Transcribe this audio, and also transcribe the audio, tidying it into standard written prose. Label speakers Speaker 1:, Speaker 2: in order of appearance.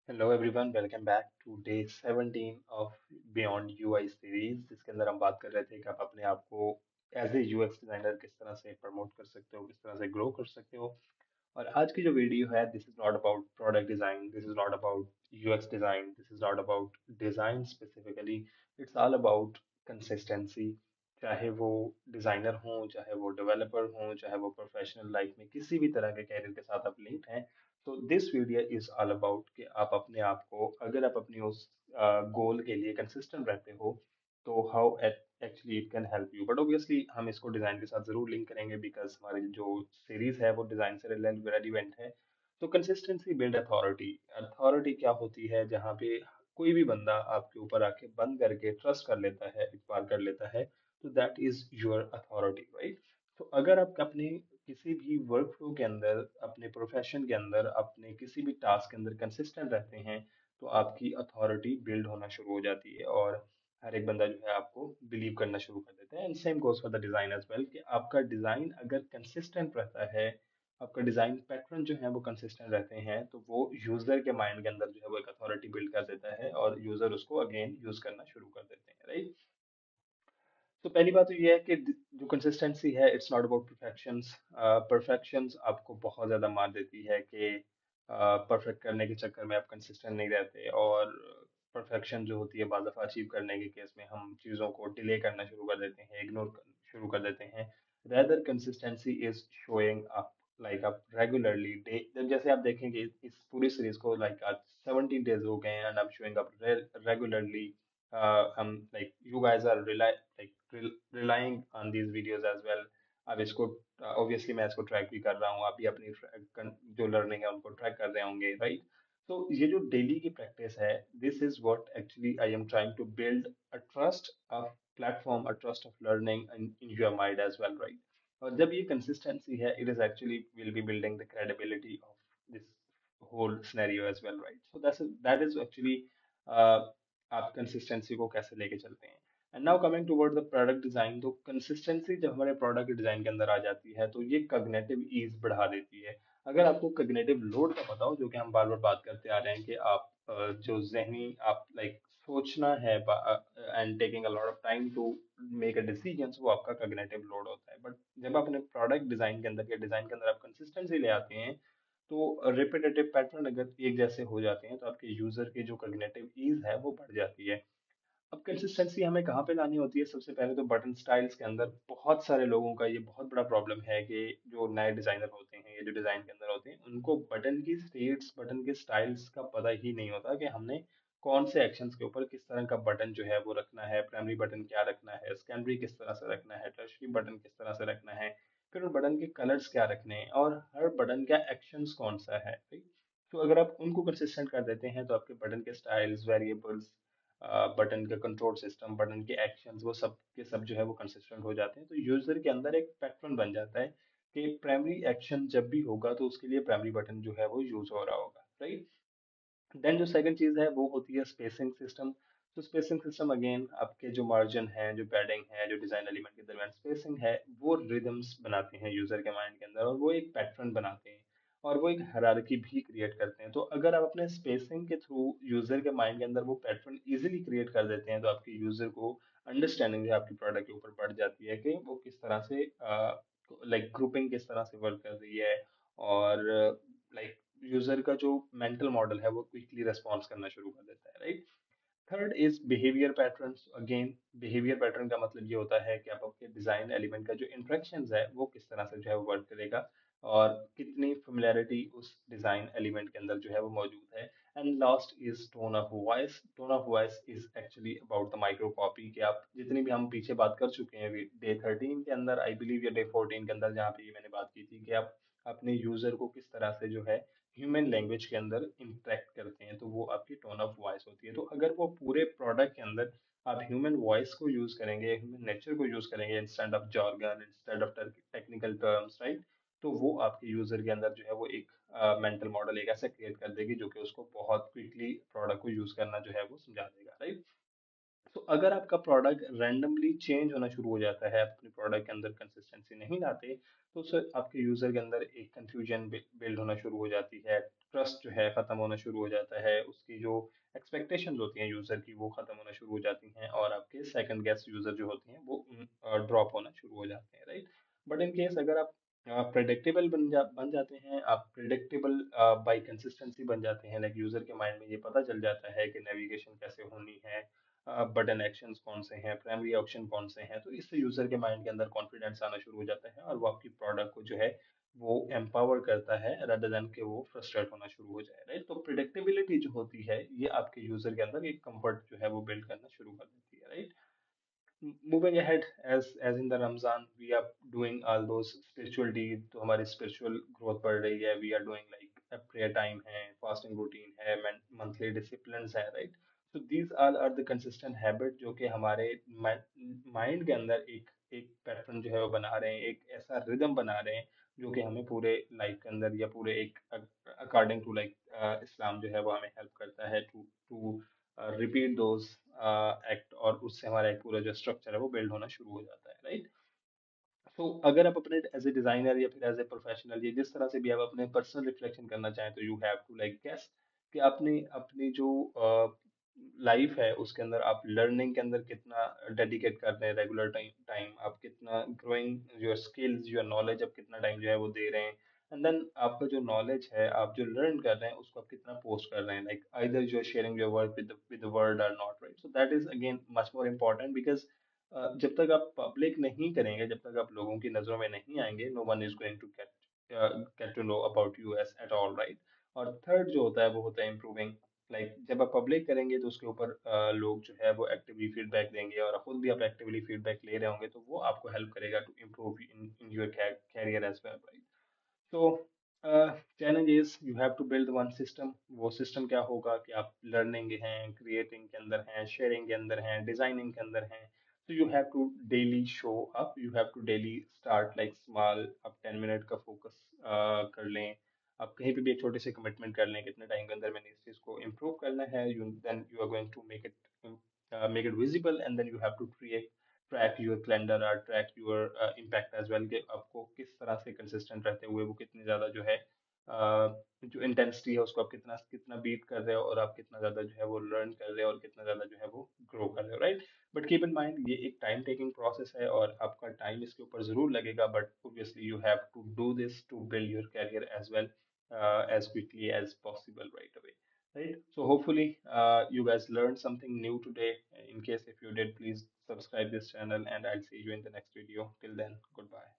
Speaker 1: Hello everyone, welcome back to day 17 of beyond UI series, जिसके अंदर हम बात कर रहे थे कि आप अपने आप को एज ए यूएक्स डिजाइनर किस तरह से प्रमोट कर सकते हो, किस तरह से ग्रो कर सकते हो। और आज की जो वीडियो है, this is not about product design, this is not about UX design, this is not about design specifically. It's all about consistency. चाहे वो डिजाइनर हो, चाहे वो डेवलपर हो, चाहे वो प्रोफेशनल लाइफ में किसी भी तरह के कैरियर के साथ आप लिंक्ड हैं, तो this video is all about कि आप अपने आप को, अगर आप अपनी उस गोल के लिए कंसिस्टेंट रहते हो, तो how actually it can help you. But obviously हम इसको डिजाइन के साथ जरूर लिंक करेंगे, बिकॉज हमारी जो सीरीज है वो डिजाइन से रेलिवेंट है। तो कंसिस्टेंसी बिल्ड अथॉरिटी। अथॉरिटी क्या होती है? जहाँ पे कोई भी बंदा आपके ऊपर आके बंद करके ट्रस्ट कर लेता है, इतबार कर लेता है, तो that is your authority, right? तो अगर आप अपने किसी भी वर्क फ्लो के अंदर, अपने प्रोफेशन के अंदर, अपने किसी भी टास्क के अंदर कंसिस्टेंट रहते हैं, तो आपकी अथॉरिटी बिल्ड होना शुरू हो जाती है और हर एक बंदा जो है आपको बिलीव करना शुरू कर देता है। And same goes for the design as well, कि आपका डिजाइन अगर कंसिस्टेंट रहता है, आपका डिजाइन पैटर्न जो है वो कंसिस्टेंट रहते हैं, तो वो यूजर के माइंड के अंदर जो है वो एक अथॉरिटी बिल्ड कर देता है और यूजर उसको अगेन यूज करना शुरू कर देते हैं, राइट? तो पहली बात तो ये है कि जो कंसिस्टेंसी है, it's not about perfections. Perfections आपको बहुत ज़्यादा मार देती है कि परफेक्ट करने के चक्कर में आप कंसिस्टेंट नहीं रहते, और परफेक्शन जो होती है बाज़ दफ़ा अचीव करने के केस में हम चीज़ों को डिले करना शुरू कर देते हैं, शुरू कर देते हैं। Rather consistency is showing up, like आप रेगुलरली डे, जैसे आप देखेंगे इस पूरी सीरीज को, लाइक आज 17 डेज हो गए हैं and I am showing up regularly. Like you guys are relying on these videos as well. अब इसको ऑब्वियसली मैं इसको ट्रैक भी कर रहा हूँ, आप भी अपनी जो लर्निंग है उनको ट्रैक कर रहे होंगे, राइट? तो ये जो डेली की प्रैक्टिस है, this is what actually I am trying to build a trust of platform, a trust of learning in your mind as well, right? और जब ये कंसिस्टेंसी है, it is actually will be building the credibility of this whole scenario as well, right? So that is actually आप consistency को कैसे लेके चलते हैं। And now coming toward the product design, तो कंसिस्टेंसी जब हमारे प्रोडक्ट डिजाइन के अंदर आ जाती है, तो ये कग्निटिव ईज बढ़ा देती है। अगर आपको कग्निटिव लोड का पता हो, जो कि हम बार बार बात करते आ रहे हैं कि आप जो जहनी आप लाइक सोचना है and taking a lot of time to make a decisions, वो आपका कग्निटिव लोड होता है। बट जब आप अपने प्रोडक्ट डिजाइन के अंदर, या डिजाइन के अंदर आप कंसिस्टेंसी ले आते हैं, तो रिपीटेटिव पैटर्न अगर एक जैसे हो जाते हैं, तो आपके यूजर की जो कॉग्निटिव ईज है वो बढ़ जाती है। अब कंसिस्टेंसी हमें कहाँ पे लानी होती है? सबसे पहले तो बटन स्टाइल्स के अंदर बहुत सारे लोगों का ये बहुत बड़ा प्रॉब्लम है कि जो नए डिजाइनर होते हैं या जो डिजाइन के अंदर होते हैं, उनको बटन की स्टेट्स, बटन के स्टाइल्स का पता ही नहीं होता कि हमने कौन से एक्शंस के ऊपर किस तरह का बटन जो है वो रखना है, प्राइमरी बटन क्या रखना है, सेकेंडरी किस तरह से रखना है, टर्शरी बटन किस तरह से रखना है, फिर उन बटन के कलर्स क्या रखने हैं, और हर बटन का एक्शंस कौन सा है, ठीक? तो अगर आप उनको कंसिस्टेंट कर देते हैं, तो आपके बटन के स्टाइल्स, वेरिएबल्स, बटन का कंट्रोल सिस्टम, बटन के एक्शंस, वो सब के सब जो है वो कंसिस्टेंट हो जाते हैं। तो यूजर के अंदर एक पैटर्न बन जाता है कि प्राइमरी एक्शन जब भी होगा, तो उसके लिए प्राइमरी बटन जो है वो यूज हो रहा होगा, राइट? देन जो सेकंड चीज है वो होती है स्पेसिंग सिस्टम। तो स्पेसिंग सिस्टम अगेन आपके जो मार्जिन है, जो पैडिंग है, जो डिजाइन एलिमेंट के दरमियान स्पेसिंग है, वो रिदम्स बनाते हैं यूजर के माइंड के अंदर, और वो एक पैटर्न बनाते हैं, और वो एक हायरार्की भी क्रिएट करते हैं। तो अगर आप अपने स्पेसिंग के थ्रू यूजर के माइंड के अंदर वो पैटर्न इजीली क्रिएट कर देते हैं, तो आपके यूजर को अंडरस्टैंडिंग जो है आपकी प्रोडक्ट के ऊपर बढ़ जाती है कि वो किस तरह से लाइक ग्रुपिंग किस तरह से वर्क कर रही है, और लाइक यूजर का जो मेंटल मॉडल है वो क्विकली रेस्पॉन्स करना शुरू कर देता है, right? Third is behaviour patterns. Again behaviour pattern का मतलब ये होता है कि आप आपके डिजाइन एलिमेंट का जो इंटरेक्शंस है वो किस तरह से जो है वो वर्क करेगा, और कितनी फेमिलियरिटी उस डिजाइन एलिमेंट के अंदर जो है वो मौजूद है। And last is tone of voice. Tone of voice is actually about the micro copy, कि आप जितनी भी हम पीछे बात कर चुके हैं डे 13 के अंदर, आई बिलीव, या डे 14 के अंदर, जहाँ पे ये मैंने बात की थी कि आप अपने यूजर को किस तरह से जो है ह्यूमन लैंग्वेज के अंदर इंटरेक्ट करते हैं, तो वो आपकी टोन ऑफ वॉइस होती है। तो अगर वो पूरे प्रोडक्ट के अंदर आप ह्यूमन वॉइस को यूज करेंगे, ह्यूमन नेचर को यूज करेंगे, instead of jargon, instead of technical terms, right? तो वो आपके यूजर के अंदर जो है वो एक मेंटल मॉडल एक ऐसा क्रिएट कर देगी, जो कि उसको बहुत क्विकली प्रोडक्ट को यूज करना जो है वो समझा देगा, राइट? तो अगर आपका प्रोडक्ट रैंडमली चेंज होना शुरू हो जाता है, अपने प्रोडक्ट के अंदर कंसिस्टेंसी नहीं लाते, तो उससे आपके यूजर के अंदर एक कंफ्यूजन बिल्ड होना शुरू हो जाती है, ट्रस्ट जो है खत्म होना शुरू हो जाता है, उसकी जो एक्सपेक्टेशंस होती हैं यूजर की वो खत्म होना शुरू हो जाती हैं, और आपके सेकंड गेस यूजर जो होते हैं वो ड्रॉप होना शुरू हो जाते हैं, राइट। बट इन केस अगर आप प्रेडिक्टेबल बन जाते हैं, आप प्रेडिक्टेबल बाय कंसिस्टेंसी बन जाते हैं, लाइक यूजर के माइंड में ये पता चल जाता है कि नेविगेशन कैसे होनी है, बटन एक्शंस कौन से हैं, प्राइमरी ऑप्शन कौन से हैं, तो इससे यूजर के माइंड के अंदर कॉन्फिडेंस आना शुरू हो जाता है, और वो आपकी प्रोडक्ट को जो है वो एम्पावर करता है, rather देन कि वो फ्रस्ट्रेट होना शुरू हो जाए, राइट। तो प्रिडिक्टेबिलिटी जो होती है ये आपके यूजर के अंदर एक कंफर्ट जो है वो बिल्ड करना शुरू कर देती है, right. Moving ahead, as in the Ramzan, we are doing all those spiritual deeds, तो हमारी spiritual growth बढ़ रही है, we are doing like a prayer time है, fasting routine है, monthly disciplines है, right? So these all are the consistent habit जो कि हमारे माइंड के अंदर एक एक पैटर्न जो है वो बना रहे हैं, एक ऐसा रिदम बना रहे हैं जो कि हमें पूरे लाइफ के अंदर या पूरे एक अकॉर्डिंग टू लाइक इस्लाम जो है वो हमें हेल्प करता है to to repeat those act, और उससे हमारा एक पूरा जो स्ट्रक्चर है वो बिल्ड होना शुरू हो जाता है, राइट। तो अगर आप अपने एज ए डिजाइनर या फिर एज ए प्रोफेशनल या जिस तरह से भी आप अपने पर्सनल रिफ्लेक्शन करना चाहें, तो you have to like guess कि आपने अपनी जो लाइफ है उसके अंदर आप लर्निंग के अंदर कितना डेडिकेट कर रहे हैं, रेगुलर टाइम टाइम आप कितना growing your skills your knowledge, आप कितना टाइम जो है वो दे रहे हैं, एंड देन आपका जो नॉलेज है आप जो लर्न कर रहे हैं उसको आप कितना पोस्ट कर रहे हैं, like either you are sharing your work with the world और not, right. So that is again much more important, because जब तक आप पब्लिक नहीं करेंगे, जब तक आप लोगों की नजरों में नहीं आएंगे, no one is going to get to know about you as at all, right. और थर्ड जो होता है वो होता है इम्प्रूविंग, लाइक जब आप पब्लिक करेंगे तो उसके ऊपर लोग जो है वो एक्टिवली फीडबैक देंगे, और खुद भी आप एक्टिवली फीडबैक ले रहे होंगे, तो वो आपको हेल्प करेगा to improve in your career as well, right. तो challenge is you have to build one system. वो सिस्टम क्या होगा कि आप लर्निंग हैं, क्रिएटिंग के अंदर हैं, शेयरिंग के अंदर हैं, डिजाइनिंग के अंदर हैं। तो you have to daily show up, you have to daily start like small, आप 10 मिनट का फोकस कर लें, आप कहीं पे भी एक छोटे से कमिटमेंट कर लें कितने टाइम के अंदर मैंने इस चीज़ को इम्प्रूव करना है, you then you are going to make it visible, and then you have to track your calendar और track your impact as well, कि आपको किस तरह से कंसिस्टेंट रहते हुए वो कितने ज़्यादा जो है जो इंटेंसिटी है उसको आप कितना कितना बीट कर रहे हो, और आप कितना ज़्यादा जो है वो लर्न कर रहे हो, और कितना ज़्यादा जो है वो ग्रो कर रहे हो, right. But keep in mind ये एक टाइम टेकिंग प्रोसेस है, और आपका टाइम इसके ऊपर ज़रूर लगेगा, but obviously you have to do this to build your career as well, as quickly as possible right away, right. So hopefully you guys learned something new today. In case if you did, please subscribe this channel, and I'll see you in the next video. Till then, goodbye.